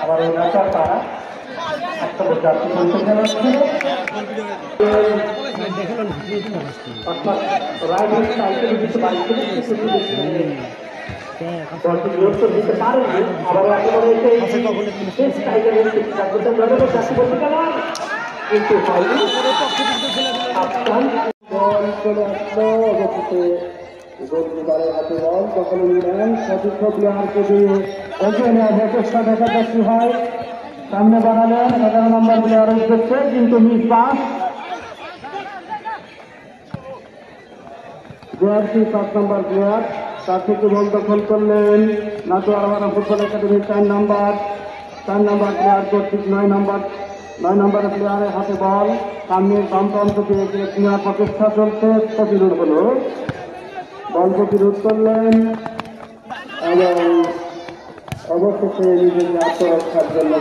আবার ওই রাস্তার পাড়া একটা যাত্রী সংখ্যা জানাচ্ছে অর্থাৎ রাইডার সাইকেল কিছু বাইক থেকে কিছু বিরক্ত দিতে পারে আবার একেবারে কিন্তু হাতে বল তখন ইংল্যান্ড সতীর্থ প্লেয়ারকে দিয়ে ওখানে প্রচেষ্টা দেখা যাচ্ছে হয় সামনে বানালেন 11 নম্বর প্লেয়ার উদ্দেশ্যে কিন্তু মিস পাস জয়ার্সি 7 নম্বর প্লেয়ার তার থেকে বল দখল করলেন নাটোয়ারা ফুটবল একাডেমির 4 নম্বর প্লেয়ার কর্তৃক 9 নম্বরের প্লেয়ারের হাতে বল সামনের বাম প্রান্ত দিয়ে নেওয়ার প্রচেষ্টা চলছে প্রতিরোধ হলো বল প্রতিরোধ করলেন এবং অবশেষে নিজেকে আত্মরক্ষার জন্য